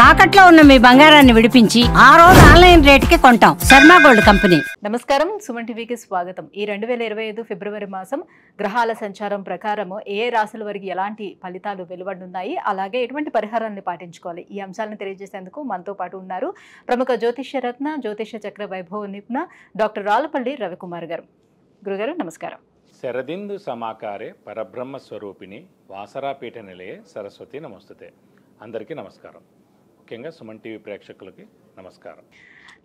తాకట్లో ఉన్న మీ బంగారాన్ని విడిపించి ఆ రోజు ఆన్లైన్ రేటుకి కొంటాం. Sharma gold company. నమస్కారం, సుమన్ టీవీకి స్వాగతం. ఈ 2025 ఫిబ్రవరి మాసం గ్రహాల సంచారం ప్రకారం ఏ రాశుల వారికి ఎలాంటి ఫలితాలు వెలువడనున్నాయి, అలాగే ఎటువంటి పరిహారాన్ని పాటించుకోవాలి, ఈ అంశాలను తెలియజేసేందుకు మనతో పాటు ఉన్నారు ప్రముఖ జ్యోతిష్య రత్న జ్యోతిష్య చక్ర వైభవ నిపుణ డాక్టర్ రాళ్లపల్లి రవికుమార్ గారు. గురుగారు నమస్కారం. శరదిందు సమాకారే పరబ్రహ్మ స్వరూపిణి వాసరాపీఠ నిలయే సరస్వతి నమస్తుతే. అందరికీ నమస్కారం. ముఖ్యంగా సుమన్ టీవీ ప్రేక్షకులకి నమస్కారం.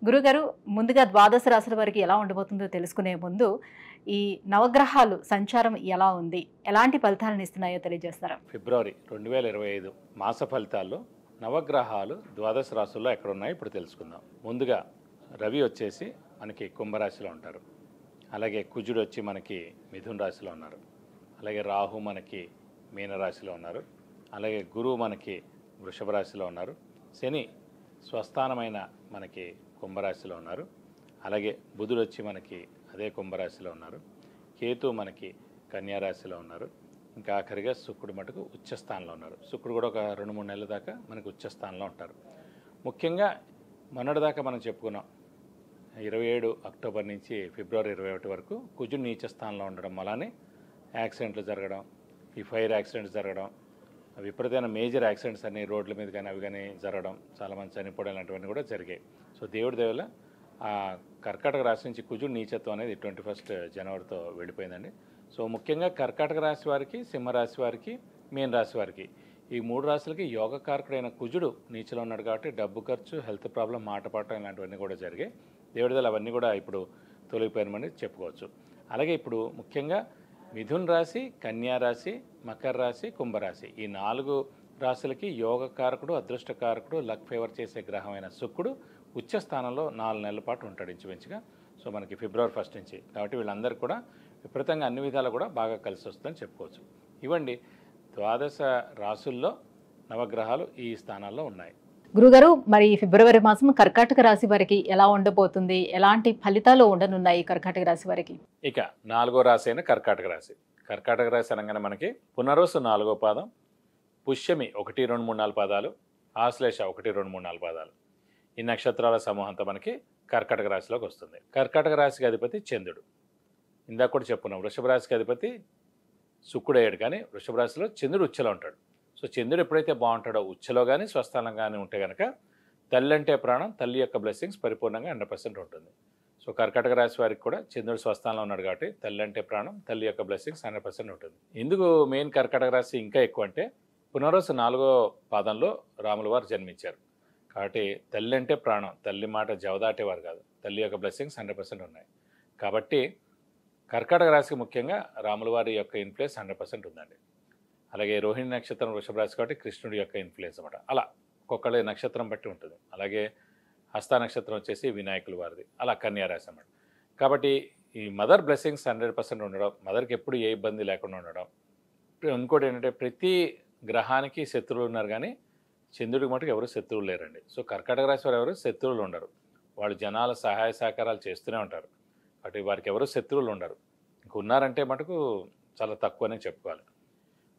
గురుగారు, ముందుగా ద్వాదశ రాశుల వారికి ఎలా ఉండబోతుందో తెలుసుకునే ముందు ఈ నవగ్రహాలు సంచారం ఎలా ఉంది, ఎలాంటి ఫలితాలను ఇస్తున్నాయో తెలియజేస్తారా? ఫిబ్రవరి 2025 మాస ఫలితాల్లో నవగ్రహాలు ద్వాదశ రాశుల్లో ఎక్కడున్నాయో ఇప్పుడు తెలుసుకుందాం. ముందుగా రవి వచ్చేసి మనకి కుంభరాశిలో ఉంటారు. అలాగే కుజుడు వచ్చి మనకి మిథున రాశిలో ఉన్నారు. అలాగే రాహు మనకి మీనరాశిలో ఉన్నారు. అలాగే గురువు మనకి వృషభ రాశిలో ఉన్నారు. శని స్వస్థానమైన మనకి కుంభరాశిలో ఉన్నారు. అలాగే బుధుడు వచ్చి మనకి అదే కుంభరాశిలో ఉన్నారు. కేతు మనకి కన్యారాశిలో ఉన్నారు. ఇంకా ఆఖరిగా శుక్రుడు మటుకు ఉచ్చస్థానంలో ఉన్నారు. శుక్రుడు కూడా ఒక 2-3 నెలల దాకా మనకి ఉచ్చస్థానంలో ఉంటారు. ముఖ్యంగా మొన్నటిదాకా మనం చెప్పుకున్నాం 27 అక్టోబర్ నుంచి ఫిబ్రవరి 21 వరకు కుజుడు నీచ స్థానంలో ఉండడం వల్లనే యాక్సిడెంట్లు జరగడం, ఈ ఫైర్ యాక్సిడెంట్స్ జరగడం, విపరీతమైన మేజర్ యాక్సిడెంట్స్ అన్ని రోడ్ల మీద కానీ అవి కానీ జరగడం, చాలామంది చనిపోవడం ఇలాంటివన్నీ కూడా జరిగాయి. సో దేవుడి దేవల ఆ కర్కాటక రాశి నుంచి కుజుడు నీచత్వం అనేది 21 జనవరితో వెళ్ళిపోయిందండి. సో ముఖ్యంగా కర్కాటక రాశి వారికి, సింహరాశి వారికి, మీన రాశి వారికి ఈ 3 రాశులకి యోగకారకుడైన కుజుడు నీచలో ఉన్నాడు కాబట్టి డబ్బు ఖర్చు, హెల్త్ ప్రాబ్లం, మాట పడటం ఇలాంటివన్నీ కూడా జరిగాయి. దేవుడి దేవల అవన్నీ కూడా ఇప్పుడు తొలగిపోయినమని చెప్పుకోవచ్చు. అలాగే ఇప్పుడు ముఖ్యంగా మిథున్ రాశి, కన్యా రాశి, మకర రాశి, కుంభరాశి ఈ 4 రాశులకి యోగకారకుడు, అదృష్టకారకుడు, లక్ ఫేవర్ చేసే గ్రహమైన శుక్రుడు ఉచ్చ స్థానంలో 4 నెలల పాటు ఉంటాడు ఇంచుమించుగా. సో మనకి ఫిబ్రవరి 1 నుంచి. కాబట్టి వీళ్ళందరికీ కూడా విపరీతంగా అన్ని విధాలు కూడా బాగా కలిసి వస్తుందని చెప్పుకోవచ్చు. ఇవ్వండి ద్వాదశ రాశుల్లో నవగ్రహాలు ఈ స్థానాల్లో ఉన్నాయి. గురుగారు, మరి ఫిబ్రవరి మాసం కర్కాటక రాశి వారికి ఎలా ఉండబోతుంది, ఎలాంటి ఫలితాలు ఉండనున్నాయి కర్కాటక రాశి వారికి? ఇక 4వ రాశి అయిన కర్కాటక రాశి. కర్కాటక రాశి అనగానే మనకి పునరోసు 4వ పాదం, పుష్యమి 1, 2, 3, 4 పాదాలు, ఆశ్లేష 1, 2, 3, 4 పాదాలు. ఈ నక్షత్రాల సమూహంతో మనకి కర్కాటక రాశిలోకి వస్తుంది. కర్కాటక రాశికి అధిపతి చంద్రుడు. ఇందాక కూడా చెప్పుకున్నాం వృషభ రాశికి అధిపతి శుక్రుడు అయ్యాడు, కానీ వృషభ రాశిలో చంద్రుడు ఉచ్చలో ఉంటాడు. సో చంద్రుడు ఎప్పుడైతే బాగుంటాడో ఉచ్చలో కానీ స్వస్థానం కానీ ఉంటే కనుక తల్లి అంటే ప్రాణం, తల్లి యొక్క బ్లెస్సింగ్స్ పరిపూర్ణంగా 100% ఉంటుంది. సో కర్కాటక రాశి వారికి కూడా చంద్రుడు స్వస్థానంలో ఉన్నాడు కాబట్టి తల్లి అంటే ప్రాణం, తల్లి యొక్క బ్లెస్సింగ్స్ 100% ఉంటుంది. ఎందుకు మెయిన్ కర్కాటక రాశి ఇంకా ఎక్కువ అంటే పునరోసు 4వ పాదంలో రాముల వారు జన్మించారు కాబట్టి తల్లి అంటే ప్రాణం, తల్లి మాట జవదాటేవారు కాదు, తల్లి యొక్క బ్లెస్సింగ్స్ 100% ఉన్నాయి. కాబట్టి కర్కాటక రాశికి ముఖ్యంగా రాముల వారి యొక్క ఇన్ఫ్లుయెన్స్ 100% ఉందండి. అలాగే రోహిణి నక్షత్రం వృషభ రాశి కాబట్టి కృష్ణుడి యొక్క ఇన్ఫ్లుయెన్స్ అన్నమాట. అలా ఒక్కొక్కళ్ళ నక్షత్రం బట్టి ఉంటుంది. అలాగే హస్త నక్షత్రం వచ్చేసి వినాయకుల వారిది, అలా కన్యా రాశి అన్నమాట. కాబట్టి ఈ మదర్ బ్లెస్సింగ్స్ 100% ఉండడం, మదర్కి ఎప్పుడు ఏ ఇబ్బంది లేకుండా ఉండడం. ఇంకోటి ఏంటంటే ప్రతి గ్రహానికి శత్రువులు ఉన్నారు, కానీ చంద్రుడికి మటుకు ఎవరు శత్రువులు లేరండి. సో కర్కాటక రాశి వారు ఎవరు శత్రువులు ఉండరు. వాళ్ళు జనాల సహాయ సహకారాలు చేస్తూనే ఉంటారు కాబట్టి వారికి ఎవరు శత్రువులు ఉండరు. ఇంక ఉన్నారంటే మటుకు చాలా తక్కువనే చెప్పుకోవాలి.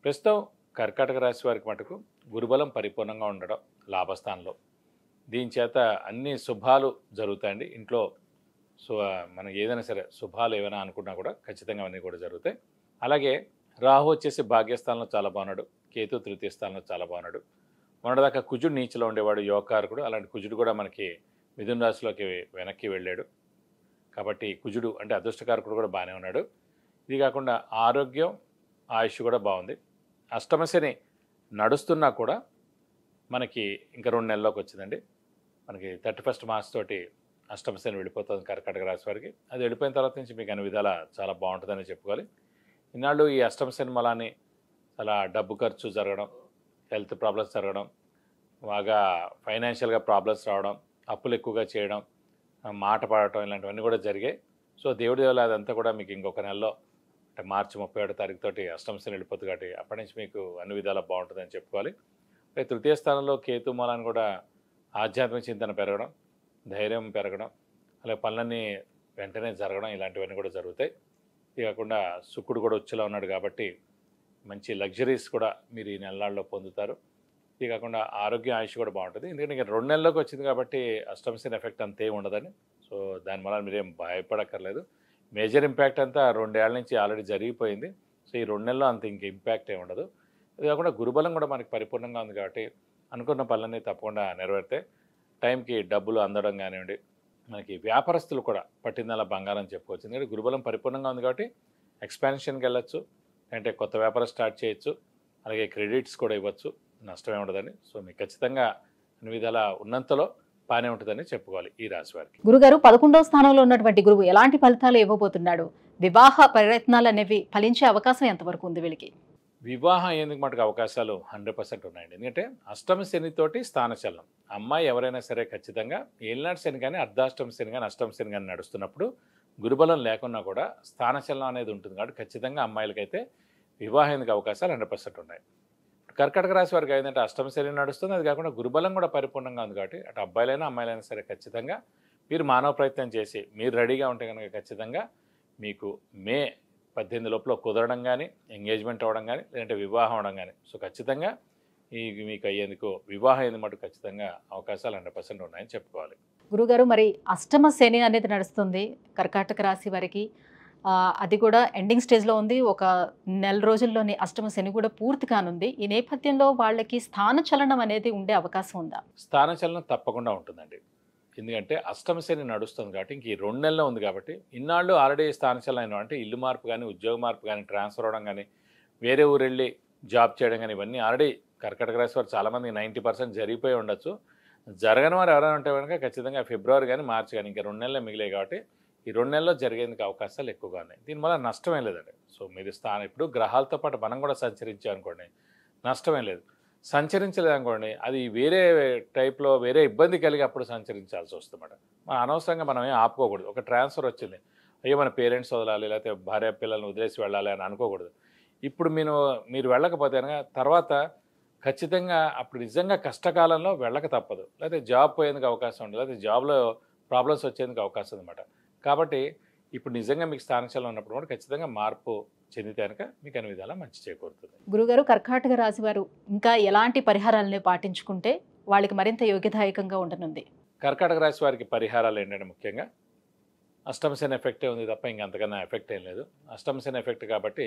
ప్రస్తుతం కర్కాటక రాశి వారికి మటుకు గురుబలం పరిపూర్ణంగా ఉండడం లాభస్థానంలో. దీని చేత అన్ని శుభాలు జరుగుతాయండి ఇంట్లో. సో మనం ఏదైనా సరే శుభాలు ఏమైనా అనుకున్నా కూడా ఖచ్చితంగా అవన్నీ కూడా జరుగుతాయి. అలాగే రాహు వచ్చేసి భాగ్యస్థానంలో చాలా బాగున్నాడు, కేతు తృతీయ స్థానంలో చాలా బాగున్నాడు. మొన్నటిదాకా కుజుడు నీచలో ఉండేవాడు యోగకారకుడు, అలాంటి కుజుడు కూడా మనకి మిథున రాశిలోకి వెనక్కి వెళ్ళాడు. కాబట్టి కుజుడు అంటే అదృష్టకారకుడు కూడా బాగానే ఉన్నాడు. ఇది కాకుండా ఆరోగ్యం, ఆయుష్ కూడా బాగుంది. అష్టమశని నడుస్తున్నా కూడా మనకి ఇంకా 2 నెలల్లోకి వచ్చిందండి. మనకి 31 మార్చ్ తోటి అష్టమశని వెళ్ళిపోతుంది కర్కాటక రాశి వారికి. అది వెళ్ళిపోయిన తర్వాత నుంచి మీకు అన్ని విధాలా చాలా బాగుంటుందని చెప్పుకోవాలి. ఇన్నాళ్ళు ఈ అష్టమశని మలాన్ని చాలా డబ్బు ఖర్చు జరగడం, హెల్త్ ప్రాబ్లమ్స్ జరగడం, బాగా ఫైనాన్షియల్గా ప్రాబ్లమ్స్ రావడం, అప్పులు ఎక్కువగా చేయడం, మాట పడటం ఇలాంటివన్నీ కూడా జరిగాయి. సో దేవుడి దేవల అదంతా కూడా మీకు ఇంకొక నెలలో అంటే మార్చి 31వ తారీఖు తోటి అష్టమశని వెళ్ళిపోతుంది కాబట్టి అప్పటి నుంచి మీకు అన్ని విధాలా బాగుంటుందని చెప్పుకోవాలి. అలాగే తృతీయ స్థానంలో కేతు మూలాన్ని కూడా ఆధ్యాత్మిక చింతన పెరగడం, ధైర్యం పెరగడం, అలాగే పనులన్నీ వెంటనే జరగడం ఇలాంటివన్నీ కూడా జరుగుతాయి. ఇది కాకుండా శుక్రుడు కూడా ఉచ్చలో ఉన్నాడు కాబట్టి మంచి లగ్జరీస్ కూడా మీరు ఈ నెలల్లో పొందుతారు. ఇది కాకుండా ఆరోగ్యం ఆయుష్ కూడా బాగుంటుంది. ఎందుకంటే ఇక 2 నెలల్లోకి వచ్చింది కాబట్టి అష్టమ శని ఎఫెక్ట్ అంతే ఉండదని. సో దానివల్ల మీరేం భయపడక్కర్లేదు. మేజర్ ఇంపాక్ట్ అంతా 2 ఏళ్ల నుంచి ఆల్రెడీ జరిగిపోయింది. సో ఈ 2 నెలల్లో అంత ఇంక ఇంపాక్ట్ ఏమి ఉండదు. ఇది కాకుండా గురుబలం కూడా మనకి పరిపూర్ణంగా ఉంది కాబట్టి అనుకున్న పనులన్నీ తప్పకుండా నెరవేరితే టైంకి డబ్బులు అందడం కానివ్వండి, మనకి వ్యాపారస్తులు కూడా పట్టిందల్లా బంగారం చెప్పుకోవచ్చు. ఎందుకంటే గురుబలం పరిపూర్ణంగా ఉంది కాబట్టి ఎక్స్పాన్షన్కి వెళ్ళొచ్చు, అంటే కొత్త వ్యాపారం స్టార్ట్ చేయొచ్చు, అలాగే క్రెడిట్స్ కూడా ఇవ్వచ్చు, నష్టమే ఉండదని. సో మీకు ఖచ్చితంగా అన్ని విధాల ఉన్నంతలో బాగానే ఉంటుందని చెప్పుకోవాలి ఈ రాశి వారికి. గురుగారు 11వ స్థానంలో ఉన్నటువంటి గురువు ఎలాంటి ఫలితాలు ఇవ్వబోతున్నాడు? వివాహ ప్రయత్నాలు అనేవి ఫలించే అవకాశం ఎంతవరకు ఉంది వీళ్ళకి? వివాహం అయ్యేందుకు మటుకు అవకాశాలు 100% ఉన్నాయండి. ఎందుకంటే అష్టమ శనితోటి స్థానచలనం. అమ్మాయి ఎవరైనా సరే ఖచ్చితంగా ఏలినాటి శని కానీ, అర్ధాష్టమ శని కానీ, అష్టమ శని కానీ నడుస్తున్నప్పుడు గురుబలం లేకున్నా కూడా స్థానచలనం అనేది ఉంటుంది కాబట్టి ఖచ్చితంగా అమ్మాయిలకైతే వివాహానికి అవకాశాలు 100% ఉన్నాయి. కర్కాటక రాశి వారికి ఏంటంటే అష్టమ శని నడుస్తుంది, అది కాకుండా గురుబలం కూడా పరిపూర్ణంగా ఉంది కాబట్టి అటు అబ్బాయిలైనా అమ్మాయిలైనా సరే ఖచ్చితంగా మీరు మానవ ప్రయత్నం చేసి మీరు రెడీగా ఉంటే కనుక ఖచ్చితంగా మీకు మే 18 లోపల కుదరడం కానీ, ఎంగేజ్మెంట్ అవ్వడం కానీ, లేదంటే వివాహం అవడం కానీ, సో ఖచ్చితంగా మీకు అయ్యేందుకు వివాహం అయ్యేందుకు మటు ఖచ్చితంగా అవకాశాలు 100% ఉన్నాయని చెప్పుకోవాలి. గురుగారు మరి అష్టమ శని అనేది నడుస్తుంది కర్కాటక రాశి వారికి, అది కూడా ఎండింగ్ స్టేజ్లో ఉంది. ఒక నెల రోజుల్లోనే అష్టమ శని కూడా పూర్తి కానుంది. ఈ నేపథ్యంలో వాళ్ళకి స్థానచలనం అనేది ఉండే అవకాశం ఉందా? స్థానచలనం తప్పకుండా ఉంటుందండి. ఎందుకంటే అష్టమ శని నడుస్తుంది కాబట్టి ఇంక ఈ 2 నెలల్లో ఉంది కాబట్టి ఇన్నాళ్ళు ఆల్రెడీ స్థానచలనం అంటే ఇల్లు మార్పు కానీ, ఉద్యోగ మార్పు కానీ, ట్రాన్స్ఫర్ అవ్వడం కానీ, వేరే ఊరు వెళ్ళి జాబ్ చేయడం కానీ, ఇవన్నీ ఆల్రెడీ కర్కాటక రాశి వారు చాలామంది 90% జరిగిపోయి ఉండొచ్చు. జరగని వారు ఎవరైనా ఉంటే కనుక ఖచ్చితంగా ఫిబ్రవరి కానీ, మార్చి కానీ ఇంకా 2 నెలలే మిగిలాయి కాబట్టి ఈ 2 నెలల్లో జరిగేందుకు అవకాశాలు ఎక్కువగా ఉన్నాయి. దీనివల్ల నష్టమేం లేదండి. సో మీరు ఇప్పుడు గ్రహాలతో పాటు మనం కూడా సంచరించామనుకోండి నష్టమేం లేదు. సంచరించలేదనుకోండి అది వేరే టైప్లో వేరే ఇబ్బంది కలిగి అప్పుడు సంచరించాల్సి వస్తుందన్నమాట. మనం అనవసరంగా మనం ఏం ఆపుకోకూడదు. ఒక ట్రాన్స్ఫర్ వచ్చింది, అయ్యో మన పేరెంట్స్ వదలాలి లేకపోతే భార్య పిల్లల్ని వదిలేసి వెళ్ళాలి అని అనుకోకూడదు. ఇప్పుడు మీరు వెళ్ళకపోతే కనుక తర్వాత ఖచ్చితంగా అప్పుడు నిజంగా కష్టకాలంలో వెళ్ళక తప్పదు, లేకపోతే జాబ్ పోయేందుకు అవకాశం ఉండదు, లేకపోతే జాబ్లో ప్రాబ్లమ్స్ వచ్చేందుకు అవకాశం ఉందన్నమాట. కాబట్టి ఇప్పుడు నిజంగా మీకు స్థానచలనం ఉన్నప్పుడు కూడా ఖచ్చితంగా మార్పు చెందితే కనుక మీకు అన్ని విధాలా మంచి చేకూరుతుంది. గురుగారు కర్కాటక రాశి వారు ఇంకా ఎలాంటి పరిహారాలను పాటించుకుంటే వాళ్ళకి మరింత యోగ్యదాయకంగా ఉండనుంది? కర్కాటక రాశి వారికి పరిహారాలు ఏంటంటే ముఖ్యంగా అష్టమ శని ఎఫెక్టే ఉంది తప్ప ఇంకంతకన్నా ఎఫెక్ట్ ఏం లేదు. అష్టమ శని ఎఫెక్ట్ కాబట్టి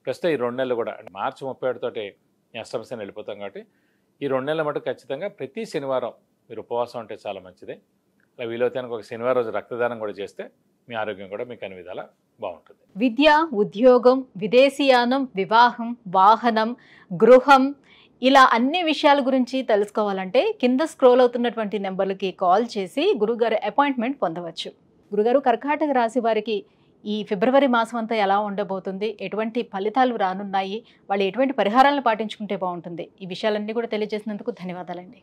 ప్రస్తుతం ఈ 2 నెలలు కూడా మార్చి 31 తోటి ఈ అష్టమ శని వెళ్ళిపోతాం కాబట్టి ఈ 2 నెలల మటు ఖచ్చితంగా ప్రతి శనివారం మీరు ఉపవాసం ఉంటే చాలా మంచిది. అలా వీలైతే ఒక శనివారం రోజు రక్తదానం కూడా చేస్తే మీ ఆరోగ్యం కూడా మీకు అన్ని విధాలా బాగుంటుంది. విద్య, ఉద్యోగం, విదేశీయానం, వివాహం, వాహనం, గృహం ఇలా అన్ని విషయాల గురించి తెలుసుకోవాలంటే కింద స్క్రోల్ అవుతున్నటువంటి నెంబర్లకి కాల్ చేసి గురుగారు అపాయింట్మెంట్ పొందవచ్చు. గురుగారు కర్కాటక రాశి వారికి ఈ ఫిబ్రవరి మాసం అంతా ఎలా ఉండబోతుంది, ఎటువంటి ఫలితాలు రానున్నాయి, వాళ్ళు ఎటువంటి పరిహారాలను పాటించుకుంటే బాగుంటుంది, ఈ విషయాలన్నీ కూడా తెలియజేసినందుకు ధన్యవాదాలండి.